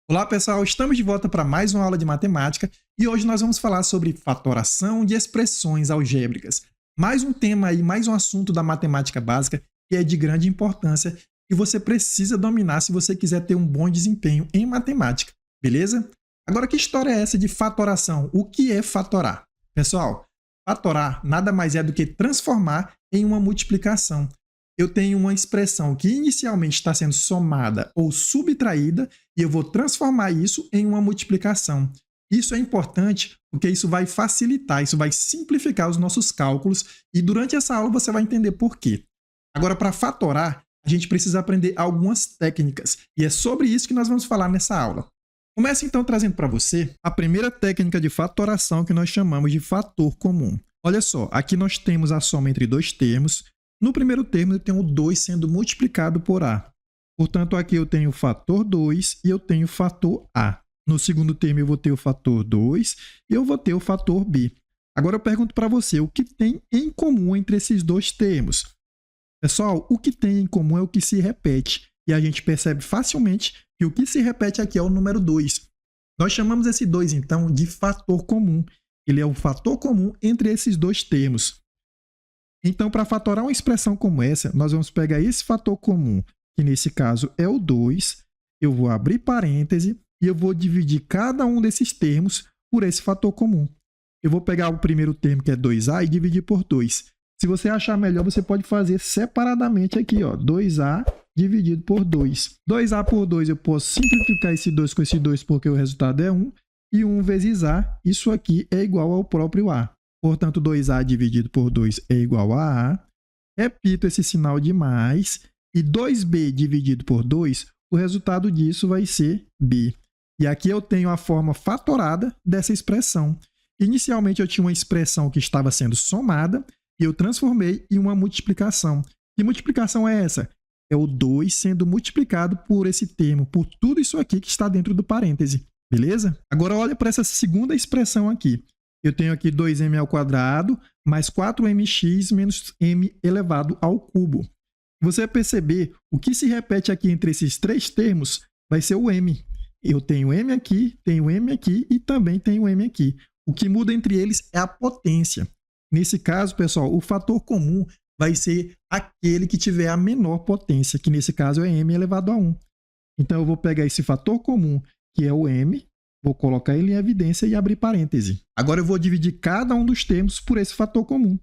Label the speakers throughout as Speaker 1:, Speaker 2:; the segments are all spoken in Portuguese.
Speaker 1: Olá pessoal, estamos de volta para mais uma aula de matemática e hoje nós vamos falar sobre fatoração de expressões algébricas. Mais um tema aí, mais um assunto da matemática básica que é de grande importância e você precisa dominar se você quiser ter um bom desempenho em matemática, beleza? Agora, que história é essa de fatoração? O que é fatorar? Pessoal, fatorar nada mais é do que transformar em uma multiplicação. Eu tenho uma expressão que inicialmente está sendo somada ou subtraída e eu vou transformar isso em uma multiplicação. Isso é importante porque isso vai facilitar, isso vai simplificar os nossos cálculos e durante essa aula você vai entender por quê. Agora, para fatorar, a gente precisa aprender algumas técnicas e é sobre isso que nós vamos falar nessa aula. Comece então trazendo para você a primeira técnica de fatoração que nós chamamos de fator comum. Olha só, aqui nós temos a soma entre dois termos. No primeiro termo, eu tenho o 2 sendo multiplicado por A. Portanto, aqui eu tenho o fator 2 e eu tenho o fator A. No segundo termo, eu vou ter o fator 2 e eu vou ter o fator B. Agora, eu pergunto para você, o que tem em comum entre esses dois termos? Pessoal, o que tem em comum é o que se repete. E a gente percebe facilmente que o que se repete aqui é o número 2. Nós chamamos esse 2, então, de fator comum. Ele é o fator comum entre esses dois termos. Então, para fatorar uma expressão como essa, nós vamos pegar esse fator comum, que nesse caso é o 2, eu vou abrir parêntese e eu vou dividir cada um desses termos por esse fator comum. Eu vou pegar o primeiro termo, que é 2A, e dividir por 2. Se você achar melhor, você pode fazer separadamente aqui, ó, 2A dividido por 2. 2A por 2, eu posso simplificar esse 2 com esse 2 porque o resultado é 1. E 1 vezes A, isso aqui é igual ao próprio A. Portanto, 2A dividido por 2 é igual a A. Repito esse sinal de mais. E 2B dividido por 2, o resultado disso vai ser B. E aqui eu tenho a forma fatorada dessa expressão. Inicialmente, eu tinha uma expressão que estava sendo somada e eu transformei em uma multiplicação. Que multiplicação é essa? É o 2 sendo multiplicado por esse termo, por tudo isso aqui que está dentro do parêntese. Beleza? Agora, olha para essa segunda expressão aqui. Eu tenho aqui 2m ao quadrado mais 4mx menos m elevado ao cubo. Você vai perceber, o que se repete aqui entre esses três termos vai ser o m. Eu tenho m aqui e também tenho m aqui. O que muda entre eles é a potência. Nesse caso, pessoal, o fator comum vai ser aquele que tiver a menor potência, que nesse caso é m elevado a 1. Então, eu vou pegar esse fator comum, que é o m, vou colocar ele em evidência e abrir parêntese. Agora eu vou dividir cada um dos termos por esse fator comum.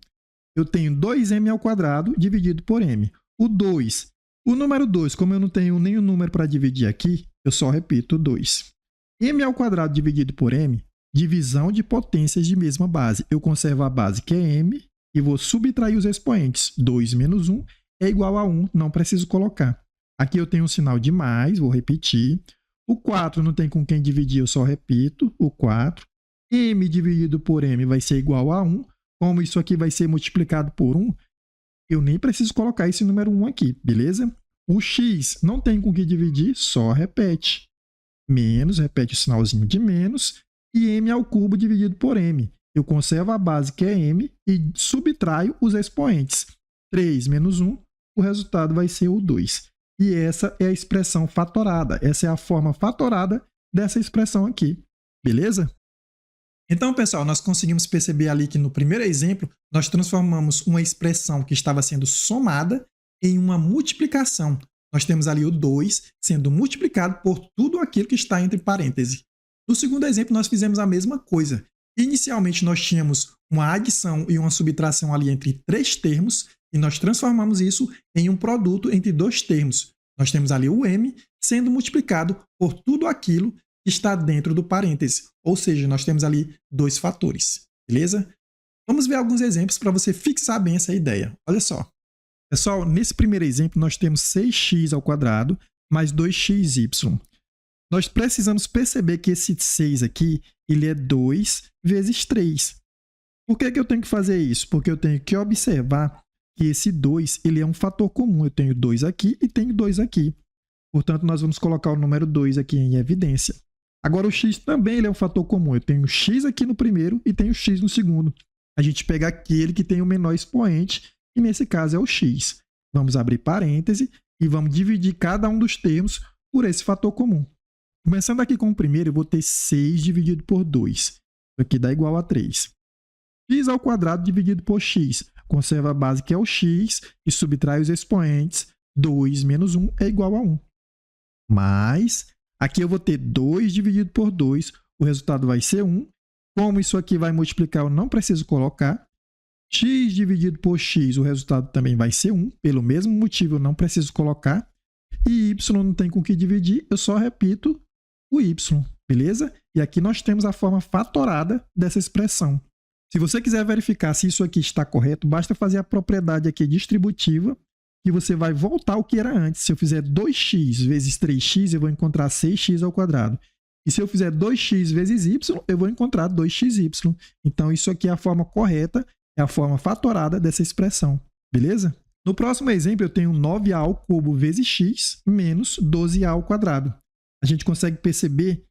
Speaker 1: Eu tenho 2m ao quadrado dividido por m. O 2. O número 2, como eu não tenho nenhum número para dividir aqui, eu só repito 2. m ao quadrado dividido por m, divisão de potências de mesma base. Eu conservo a base, que é m, e vou subtrair os expoentes. 2 menos 1 é igual a 1, não preciso colocar. Aqui eu tenho um sinal de mais, vou repetir. O 4 não tem com quem dividir, eu só repito o 4. M dividido por m vai ser igual a 1. Como isso aqui vai ser multiplicado por 1, eu nem preciso colocar esse número 1 aqui, beleza? O x não tem com que dividir, só repete. Menos, repete o sinalzinho de menos. E m ao cubo dividido por m. Eu conservo a base, que é m, e subtraio os expoentes. 3 menos 1, o resultado vai ser o 2. E essa é a expressão fatorada. Essa é a forma fatorada dessa expressão aqui. Beleza? Então, pessoal, nós conseguimos perceber ali que no primeiro exemplo, nós transformamos uma expressão que estava sendo somada em uma multiplicação. Nós temos ali o 2 sendo multiplicado por tudo aquilo que está entre parênteses. No segundo exemplo, nós fizemos a mesma coisa. Inicialmente, nós tínhamos uma adição e uma subtração ali entre três termos, e nós transformamos isso em um produto entre dois termos. Nós temos ali o m sendo multiplicado por tudo aquilo que está dentro do parêntese. Ou seja, nós temos ali dois fatores. Beleza? Vamos ver alguns exemplos para você fixar bem essa ideia. Olha só. Pessoal, nesse primeiro exemplo, nós temos 6x ao quadrado mais 2xy. Nós precisamos perceber que esse 6 aqui, ele é 2 vezes 3. Por que eu tenho que fazer isso? Porque eu tenho que observar que esse 2 ele é um fator comum. Eu tenho 2 aqui e tenho 2 aqui. Portanto, nós vamos colocar o número 2 aqui em evidência. Agora, o x também ele é um fator comum. Eu tenho x aqui no primeiro e tenho x no segundo. A gente pega aquele que tem o menor expoente, e nesse caso é o x. Vamos abrir parêntese e vamos dividir cada um dos termos por esse fator comum. Começando aqui com o primeiro, eu vou ter 6 dividido por 2. Isso aqui dá igual a 3. X ao quadrado dividido por x. Conserva a base que é o x e subtrai os expoentes. 2 menos 1 é igual a 1. Mas, aqui eu vou ter 2 dividido por 2. O resultado vai ser 1. Como isso aqui vai multiplicar, eu não preciso colocar. X dividido por x, o resultado também vai ser 1. Pelo mesmo motivo, eu não preciso colocar. E y não tem com o que dividir, eu só repito o y, beleza? E aqui nós temos a forma fatorada dessa expressão. Se você quiser verificar se isso aqui está correto, basta fazer a propriedade aqui distributiva, que você vai voltar ao que era antes. Se eu fizer 2x vezes 3x, eu vou encontrar 6x ao quadrado. E se eu fizer 2x vezes y, eu vou encontrar 2xy. Então, isso aqui é a forma correta, é a forma fatorada dessa expressão, beleza? No próximo exemplo, eu tenho 9a ao cubo vezes x menos 12a ao quadrado. A gente consegue perceber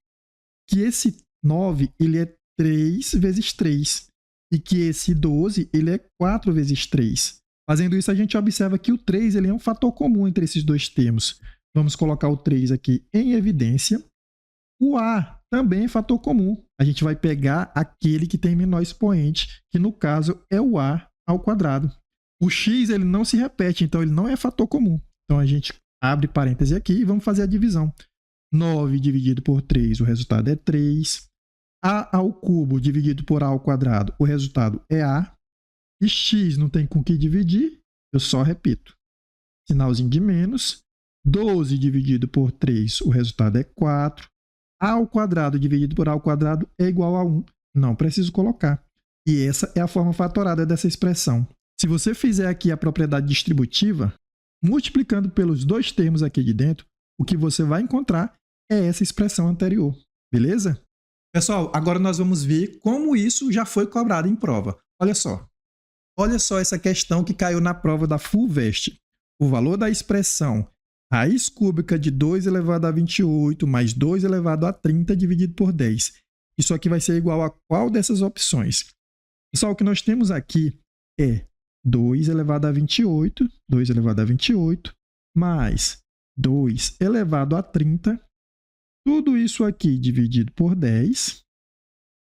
Speaker 1: que esse 9 ele é 3 vezes 3 e que esse 12 ele é 4 vezes 3. Fazendo isso, a gente observa que o 3 ele é um fator comum entre esses dois termos. Vamos colocar o 3 aqui em evidência. O a também é fator comum. A gente vai pegar aquele que tem menor expoente, que no caso é o a ao quadrado. O x ele não se repete, então ele não é fator comum. Então a gente abre parêntese aqui e vamos fazer a divisão. 9 dividido por 3, o resultado é 3. A ao cubo dividido por a ao quadrado, o resultado é a. E x não tem com o que dividir, eu só repito. Sinalzinho de menos. 12 dividido por 3, o resultado é 4. A ao quadrado dividido por a ao quadrado é igual a 1. Não preciso colocar. E essa é a forma fatorada dessa expressão. Se você fizer aqui a propriedade distributiva, multiplicando pelos dois termos aqui de dentro, o que você vai encontrar é essa expressão anterior. Beleza? Pessoal, agora nós vamos ver como isso já foi cobrado em prova. Olha só. Olha só essa questão que caiu na prova da FUVEST. O valor da expressão raiz cúbica de 2 elevado a 28 mais 2 elevado a 30 dividido por 10. Isso aqui vai ser igual a qual dessas opções? Pessoal, o que nós temos aqui é 2 elevado a 28, 2 elevado a 28, mais 2 elevado a 30. Tudo isso aqui dividido por 10.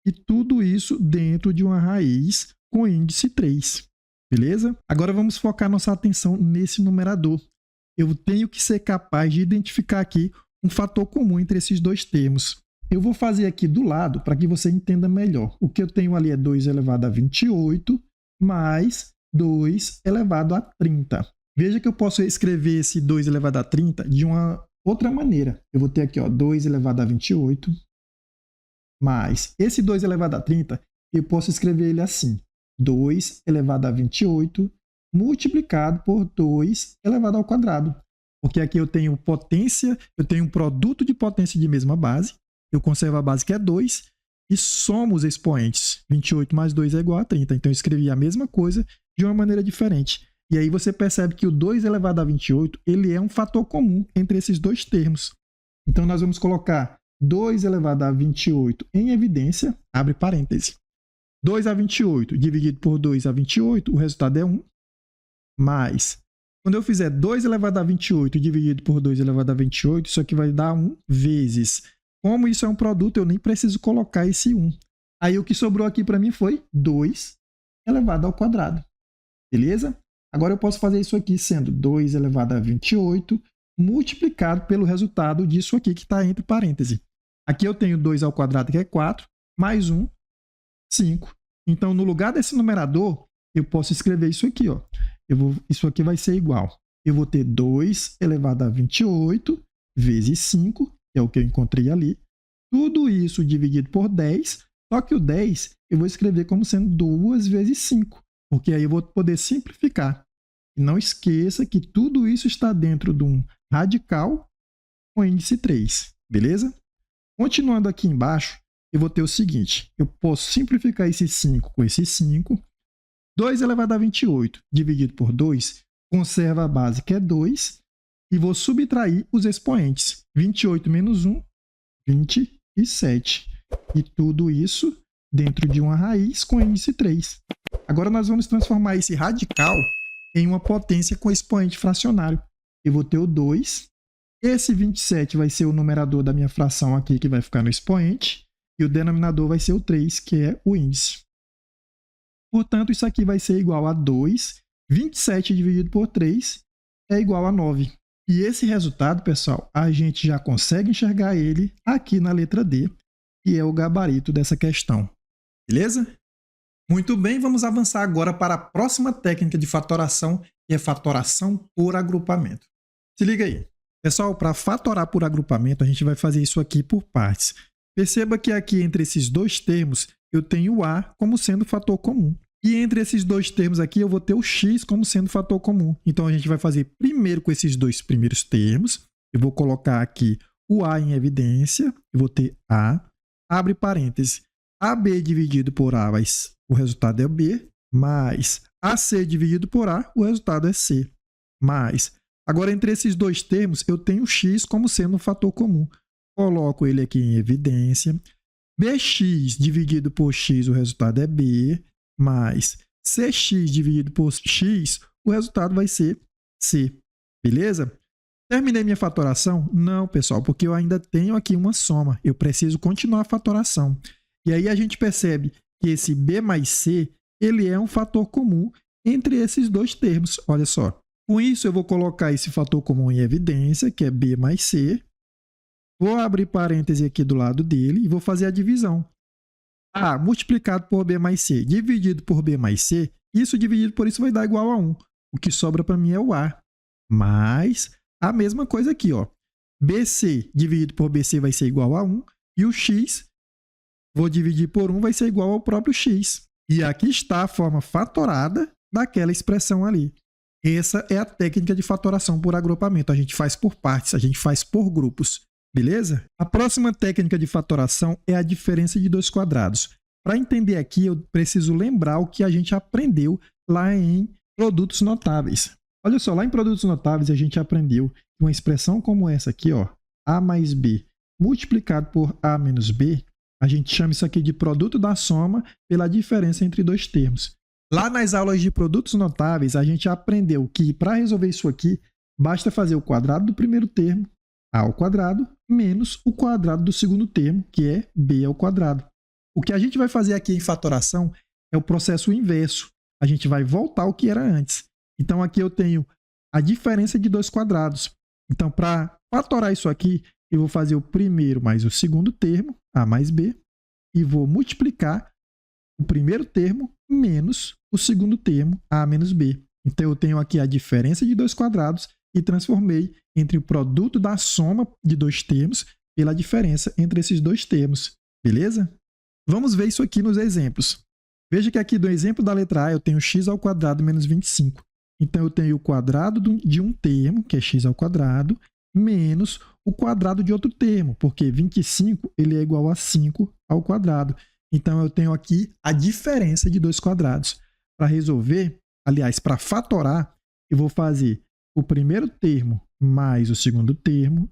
Speaker 1: E tudo isso dentro de uma raiz com índice 3. Beleza? Agora vamos focar nossa atenção nesse numerador. Eu tenho que ser capaz de identificar aqui um fator comum entre esses dois termos. Eu vou fazer aqui do lado para que você entenda melhor. O que eu tenho ali é 2 elevado a 28 mais 2 elevado a 30. Veja que eu posso escrever esse 2 elevado a 30 de uma outra maneira. Eu vou ter aqui 2 elevado a 28 mais esse 2 elevado a 30, eu posso escrever ele assim. 2 elevado a 28 multiplicado por 2 elevado ao quadrado. Porque aqui eu tenho potência, eu tenho um produto de potência de mesma base, eu conservo a base que é 2 e somo os expoentes. 28 mais 2 é igual a 30. Então eu escrevi a mesma coisa de uma maneira diferente. E aí você percebe que o 2 elevado a 28 ele é um fator comum entre esses dois termos. Então nós vamos colocar 2 elevado a 28 em evidência, abre parêntese. 2 a 28 dividido por 2 a 28, o resultado é 1. Mais, quando eu fizer 2 elevado a 28 dividido por 2 elevado a 28, isso aqui vai dar 1 vezes. Como isso é um produto, eu nem preciso colocar esse 1. Aí o que sobrou aqui para mim foi 2 elevado ao quadrado. Beleza? Agora eu posso fazer isso aqui sendo 2 elevado a 28 multiplicado pelo resultado disso aqui que está entre parênteses. Aqui eu tenho 2 ao quadrado, que é 4, mais 1, 5. Então, no lugar desse numerador, eu posso escrever isso aqui. Isso aqui vai ser igual. Eu vou ter 2 elevado a 28 vezes 5, que é o que eu encontrei ali. Tudo isso dividido por 10, só que o 10 eu vou escrever como sendo 2 vezes 5, porque aí eu vou poder simplificar. E não esqueça que tudo isso está dentro de um radical com índice 3, beleza? Continuando aqui embaixo, eu vou ter o seguinte, eu posso simplificar esse 5 com esse 5. 2 elevado a 28 dividido por 2 conserva a base que é 2 e vou subtrair os expoentes. 28 menos 1, 27. E tudo isso dentro de uma raiz com índice 3. Agora nós vamos transformar esse radical em uma potência com expoente fracionário. Eu vou ter o 2 Esse 27 vai ser o numerador da minha fração aqui, que vai ficar no expoente. E o denominador vai ser o 3, que é o índice. Portanto, isso aqui vai ser igual a 2. 27 dividido por 3 é igual a 9. E esse resultado, pessoal, a gente já consegue enxergar ele aqui na letra D, que é o gabarito dessa questão. Beleza? Muito bem, vamos avançar agora para a próxima técnica de fatoração, que é fatoração por agrupamento. Se liga aí. Pessoal, para fatorar por agrupamento, a gente vai fazer isso aqui por partes. Perceba que aqui entre esses dois termos, eu tenho o A como sendo fator comum. E entre esses dois termos aqui, eu vou ter o X como sendo fator comum. Então, a gente vai fazer primeiro com esses dois primeiros termos. Eu vou colocar aqui o A em evidência. Eu vou ter A, abre parênteses, AB dividido por A, o resultado é B, mais AC dividido por A, o resultado é C. Mais, agora entre esses dois termos, eu tenho X como sendo um fator comum. Coloco ele aqui em evidência. BX dividido por X, o resultado é B, mais CX dividido por X, o resultado vai ser C. Beleza? Terminei minha fatoração? Não, pessoal, porque eu ainda tenho aqui uma soma. Eu preciso continuar a fatoração. E aí a gente percebe que esse B mais C, ele é um fator comum entre esses dois termos. Olha só. Com isso, eu vou colocar esse fator comum em evidência, que é B mais C. Vou abrir parêntese aqui do lado dele e vou fazer a divisão. A multiplicado por B mais C dividido por B mais C, isso dividido por isso vai dar igual a 1. O que sobra para mim é o A. Mais a mesma coisa aqui, ó. BC dividido por BC vai ser igual a 1. E o X, vou dividir por 1, vai ser igual ao próprio X. E aqui está a forma fatorada daquela expressão ali. Essa é a técnica de fatoração por agrupamento. A gente faz por partes, a gente faz por grupos. Beleza? A próxima técnica de fatoração é a diferença de dois quadrados. Para entender aqui, eu preciso lembrar o que a gente aprendeu lá em produtos notáveis. Olha só, lá em produtos notáveis a gente aprendeu que uma expressão como essa aqui, ó, A mais B multiplicado por A menos B, a gente chama isso aqui de produto da soma pela diferença entre dois termos. Lá nas aulas de produtos notáveis, a gente aprendeu que para resolver isso aqui, basta fazer o quadrado do primeiro termo, A ao quadrado, menos o quadrado do segundo termo, que é B ao quadrado. O que a gente vai fazer aqui em fatoração é o processo inverso. A gente vai voltar ao que era antes. Então, aqui eu tenho a diferença de dois quadrados. Então, para fatorar isso aqui, eu vou fazer o primeiro mais o segundo termo, A mais B, e vou multiplicar o primeiro termo menos o segundo termo, A menos B. Então, eu tenho aqui a diferença de dois quadrados e transformei entre o produto da soma de dois termos pela diferença entre esses dois termos. Beleza? Vamos ver isso aqui nos exemplos. Veja que aqui do exemplo da letra A eu tenho x ao quadrado menos 25. Então, eu tenho o quadrado de um termo, que é x ao quadrado, menos o quadrado de outro termo, porque 25 ele é igual a 5 ao quadrado. Então, eu tenho aqui a diferença de dois quadrados. Para resolver, aliás, para fatorar, eu vou fazer o primeiro termo mais o segundo termo,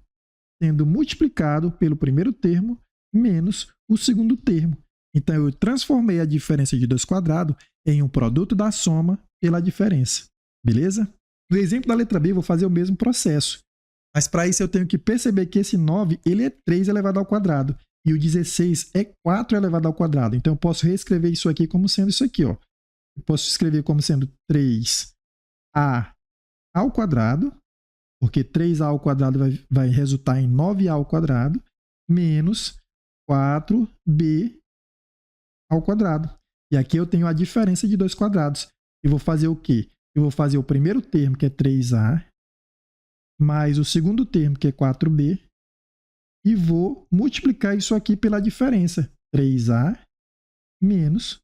Speaker 1: sendo multiplicado pelo primeiro termo menos o segundo termo. Então, eu transformei a diferença de dois quadrados em um produto da soma pela diferença. Beleza? No exemplo da letra B, eu vou fazer o mesmo processo. Mas para isso, eu tenho que perceber que esse 9 ele é 3 elevado ao quadrado. E o 16 é 4 elevado ao quadrado. Então, eu posso reescrever isso aqui como sendo isso aqui, ó. Eu posso escrever como sendo 3a ao quadrado, porque 3a ao quadrado vai resultar em 9a ao quadrado, menos 4b ao quadrado. E aqui eu tenho a diferença de dois quadrados. E vou fazer o quê? Eu vou fazer o primeiro termo, que é 3a, mais o segundo termo, que é 4b, e vou multiplicar isso aqui pela diferença, 3a menos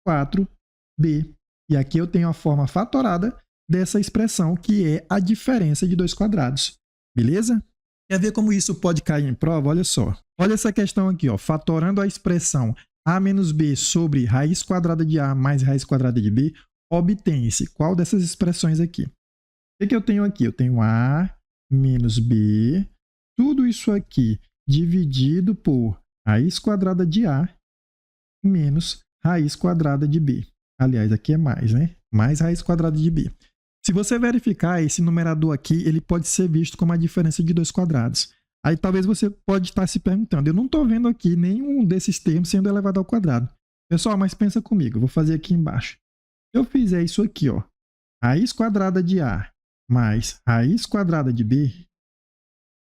Speaker 1: 4b. E aqui eu tenho a forma fatorada dessa expressão, que é a diferença de dois quadrados. Beleza? Quer ver como isso pode cair em prova? Olha só. Olha essa questão aqui, ó. Fatorando a expressão a menos b sobre raiz quadrada de a mais raiz quadrada de b, obtém-se qual dessas expressões aqui? O que eu tenho aqui? Eu tenho a menos b, tudo isso aqui dividido por raiz quadrada de a menos raiz quadrada de b. Aliás, aqui é mais, né? Mais raiz quadrada de b. Se você verificar, esse numerador aqui, ele pode ser visto como a diferença de dois quadrados. Aí talvez você pode estar se perguntando, eu não estou vendo aqui nenhum desses termos sendo elevado ao quadrado. Pessoal, mas pensa comigo, eu vou fazer aqui embaixo. Se eu fizer isso aqui, ó, raiz quadrada de A mais raiz quadrada de B,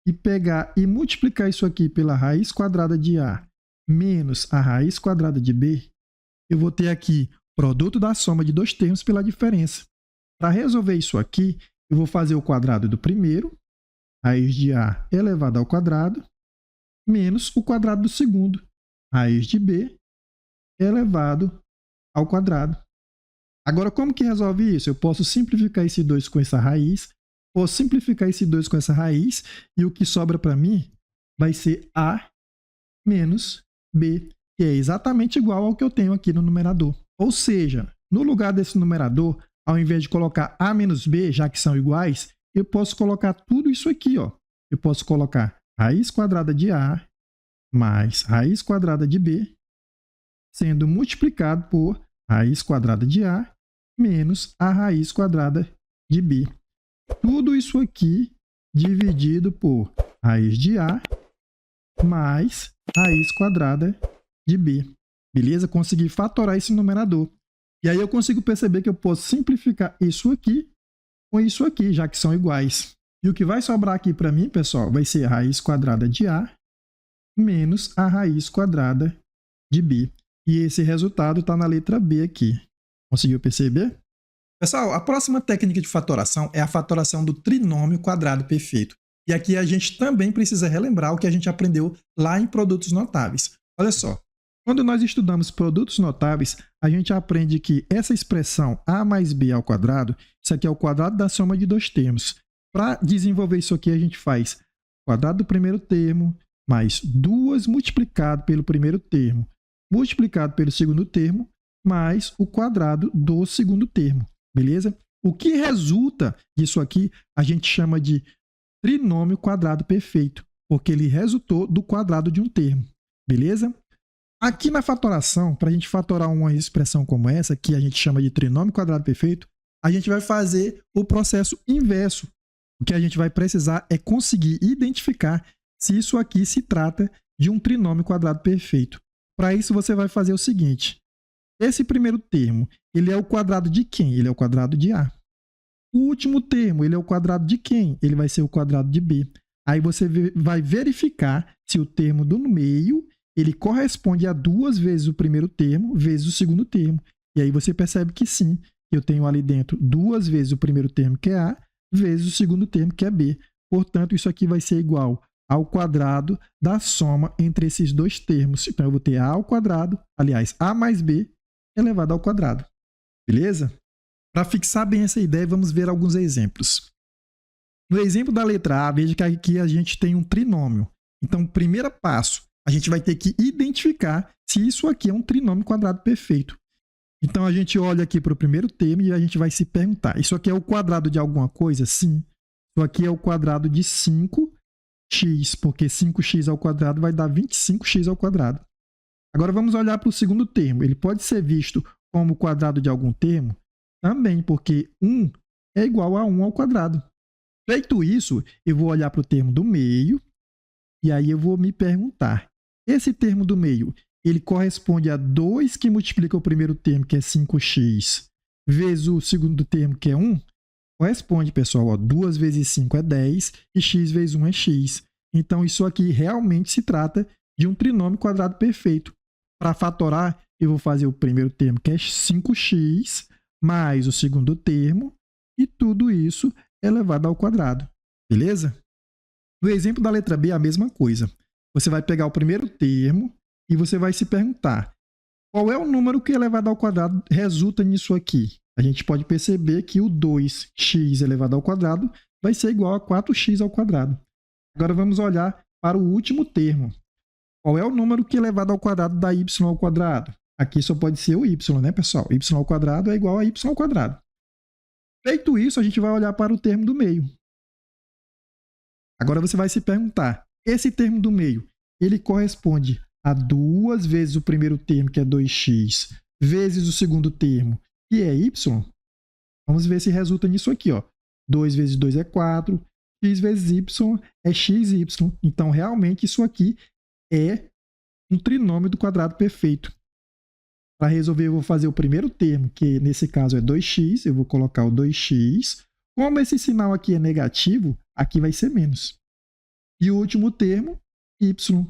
Speaker 1: e pegar e multiplicar isso aqui pela raiz quadrada de A menos a raiz quadrada de B, eu vou ter aqui produto da soma de dois termos pela diferença. Para resolver isso aqui, eu vou fazer o quadrado do primeiro, raiz de A elevado ao quadrado, menos o quadrado do segundo, raiz de B elevado ao quadrado. Agora, como que resolve isso? Eu posso simplificar esse 2 com essa raiz, posso simplificar esse 2 com essa raiz, e o que sobra para mim vai ser A menos B, que é exatamente igual ao que eu tenho aqui no numerador. Ou seja, no lugar desse numerador, ao invés de colocar A menos B, já que são iguais, eu posso colocar tudo isso aqui, ó. Eu posso colocar raiz quadrada de A mais raiz quadrada de B, sendo multiplicado por raiz quadrada de A menos a raiz quadrada de B. Tudo isso aqui dividido por raiz de A mais raiz quadrada de B. Beleza? Consegui fatorar esse numerador. E aí eu consigo perceber que eu posso simplificar isso aqui com isso aqui, já que são iguais. E o que vai sobrar aqui para mim, pessoal, vai ser a raiz quadrada de A menos a raiz quadrada de B. E esse resultado está na letra B aqui. Conseguiu perceber? Pessoal, a próxima técnica de fatoração é a fatoração do trinômio quadrado perfeito. E aqui a gente também precisa relembrar o que a gente aprendeu lá em produtos notáveis. Olha só, quando nós estudamos produtos notáveis, a gente aprende que essa expressão A mais B ao quadrado, isso aqui é o quadrado da soma de dois termos. Para desenvolver isso aqui, a gente faz o quadrado do primeiro termo mais 2 multiplicado pelo primeiro termo multiplicado pelo segundo termo, mais o quadrado do segundo termo, beleza? O que resulta disso aqui, a gente chama de trinômio quadrado perfeito, porque ele resultou do quadrado de um termo, beleza? Aqui na fatoração, para a gente fatorar uma expressão como essa, que a gente chama de trinômio quadrado perfeito, a gente vai fazer o processo inverso. O que a gente vai precisar é conseguir identificar se isso aqui se trata de um trinômio quadrado perfeito. Para isso, você vai fazer o seguinte. Esse primeiro termo, ele é o quadrado de quem? Ele é o quadrado de A. O último termo, ele é o quadrado de quem? Ele vai ser o quadrado de B. Aí você vai verificar se o termo do meio, ele corresponde a 2 vezes o primeiro termo, vezes o segundo termo. E aí você percebe que sim, eu tenho ali dentro 2 vezes o primeiro termo, que é A, vezes o segundo termo, que é B. Portanto, isso aqui vai ser igual ao quadrado da soma entre esses dois termos. Então, eu vou ter A ao quadrado, aliás, A mais B elevado ao quadrado. Beleza? Para fixar bem essa ideia, vamos ver alguns exemplos. No exemplo da letra A, veja que aqui a gente tem um trinômio. Então, primeiro passo, a gente vai ter que identificar se isso aqui é um trinômio quadrado perfeito. Então, a gente olha aqui para o primeiro termo e a gente vai se perguntar, isso aqui é o quadrado de alguma coisa? Sim. Isso aqui é o quadrado de 5x, porque 5x ao quadrado vai dar 25x ao quadrado. Agora vamos olhar para o segundo termo. Ele pode ser visto como o quadrado de algum termo? Também, porque 1 é igual a 1 ao quadrado. Feito isso, eu vou olhar para o termo do meio e aí eu vou me perguntar, esse termo do meio, ele corresponde a 2 que multiplica o primeiro termo, que é 5x, vezes o segundo termo, que é 1? Corresponde, pessoal, ó, 2 vezes 5 é 10 e x vezes 1 é x. Então, isso aqui realmente se trata de um trinômio quadrado perfeito. Para fatorar, eu vou fazer o primeiro termo, que é 5x, mais o segundo termo, e tudo isso elevado ao quadrado. Beleza? No exemplo da letra B, a mesma coisa. Você vai pegar o primeiro termo e você vai se perguntar, qual é o número que elevado ao quadrado resulta nisso aqui? A gente pode perceber que o 2x elevado ao quadrado vai ser igual a 4x ao quadrado. Agora vamos olhar para o último termo. Qual é o número que elevado ao quadrado dá y ao quadrado? Aqui só pode ser o y, né, pessoal? Y ao quadrado é igual a y ao quadrado. Feito isso, a gente vai olhar para o termo do meio. Agora você vai se perguntar, esse termo do meio, ele corresponde a 2 vezes o primeiro termo, que é 2x, vezes o segundo termo, que é y? Vamos ver se resulta nisso aqui, ó. 2 vezes 2 é 4, x vezes y é xy. Então, realmente, isso aqui é um trinômio do quadrado perfeito. Para resolver, eu vou fazer o primeiro termo, que nesse caso é 2x, eu vou colocar o 2x. Como esse sinal aqui é negativo, aqui vai ser menos. E o último termo, y.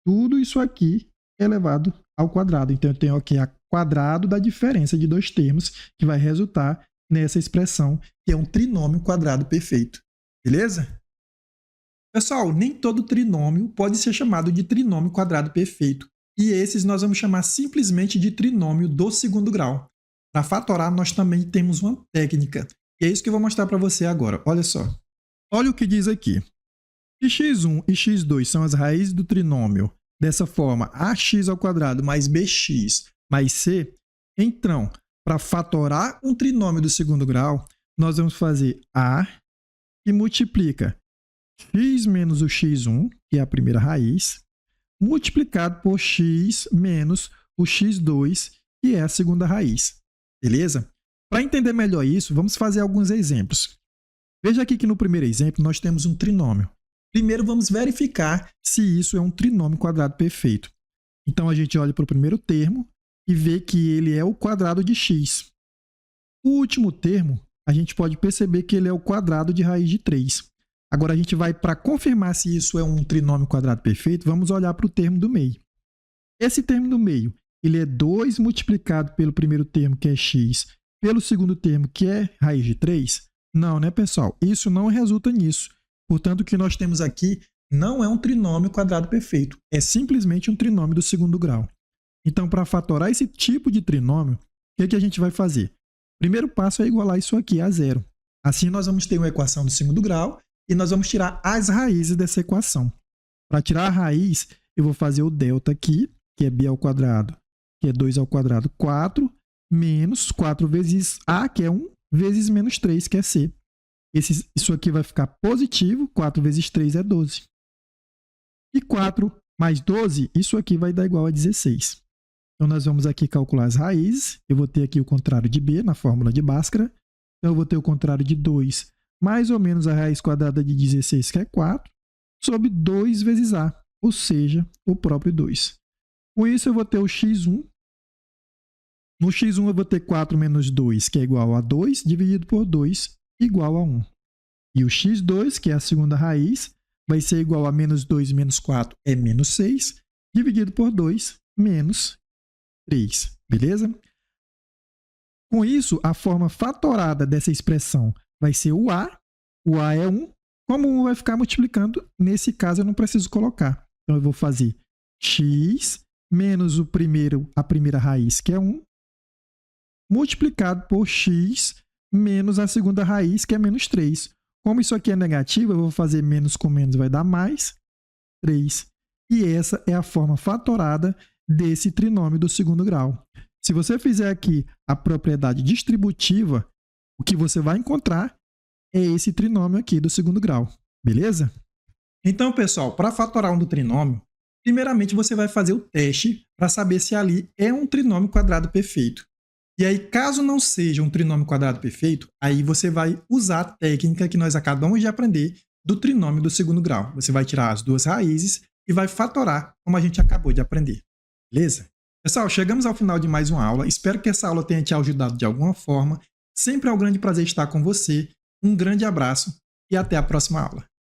Speaker 1: Tudo isso aqui é elevado ao quadrado. Então, eu tenho aqui o quadrado da diferença de dois termos, que vai resultar nessa expressão, que é um trinômio quadrado perfeito. Beleza? Pessoal, nem todo trinômio pode ser chamado de trinômio quadrado perfeito. E esses nós vamos chamar simplesmente de trinômio do segundo grau. Para fatorar, nós também temos uma técnica. E é isso que eu vou mostrar para você agora. Olha só. Olha o que diz aqui. Se x1 e x2 são as raízes do trinômio, dessa forma, ax ao quadrado mais bx mais c, então, para fatorar um trinômio do segundo grau, nós vamos fazer a que multiplica x menos o x1, que é a primeira raiz, multiplicado por x menos o x2, que é a segunda raiz. Beleza? Para entender melhor isso, vamos fazer alguns exemplos. Veja aqui que no primeiro exemplo nós temos um trinômio. Primeiro vamos verificar se isso é um trinômio quadrado perfeito. Então a gente olha para o primeiro termo e vê que ele é o quadrado de x. O último termo, a gente pode perceber que ele é o quadrado de raiz de 3. Agora, a gente vai, para confirmar se isso é um trinômio quadrado perfeito, vamos olhar para o termo do meio. Esse termo do meio, ele é 2 multiplicado pelo primeiro termo, que é x, pelo segundo termo, que é raiz de 3? Não, né, pessoal? Isso não resulta nisso. Portanto, o que nós temos aqui não é um trinômio quadrado perfeito. É simplesmente um trinômio do segundo grau. Então, para fatorar esse tipo de trinômio, o que a gente vai fazer? O primeiro passo é igualar isso aqui a zero. Assim, nós vamos ter uma equação do segundo grau e nós vamos tirar as raízes dessa equação. Para tirar a raiz, eu vou fazer o delta aqui, que é b ao quadrado, que é 2 ao quadrado, 4, menos 4 vezes a, que é 1, vezes menos 3, que é c. Isso aqui vai ficar positivo, 4 vezes 3 é 12. E 4 mais 12, isso aqui vai dar igual a 16. Então, nós vamos aqui calcular as raízes. Eu vou ter aqui o contrário de b na fórmula de Bhaskara. Então, eu vou ter o contrário de 2 mais ou menos a raiz quadrada de 16, que é 4, sobre 2 vezes a, ou seja, o próprio 2. Com isso, eu vou ter o x1. No x1, eu vou ter 4 menos 2, que é igual a 2, dividido por 2, igual a 1. E o x2, que é a segunda raiz, vai ser igual a menos 2 menos 4, é menos 6, dividido por 2, menos 3. Beleza? Com isso, a forma fatorada dessa expressão vai ser o A é 1. Como 1 vai ficar multiplicando, nesse caso eu não preciso colocar. Então, eu vou fazer x menos a primeira raiz, que é 1, multiplicado por x menos a segunda raiz, que é menos 3. Como isso aqui é negativo, eu vou fazer menos com menos, vai dar mais 3. E essa é a forma fatorada desse trinômio do segundo grau. Se você fizer aqui a propriedade distributiva, o que você vai encontrar é esse trinômio aqui do segundo grau. Beleza? Então, pessoal, para fatorar um do trinômio, primeiramente você vai fazer o teste para saber se ali é um trinômio quadrado perfeito. E aí, caso não seja um trinômio quadrado perfeito, aí você vai usar a técnica que nós acabamos de aprender do trinômio do segundo grau. Você vai tirar as duas raízes e vai fatorar, como a gente acabou de aprender. Beleza? Pessoal, chegamos ao final de mais uma aula. Espero que essa aula tenha te ajudado de alguma forma. Sempre é um grande prazer estar com você. Um grande abraço e até a próxima aula.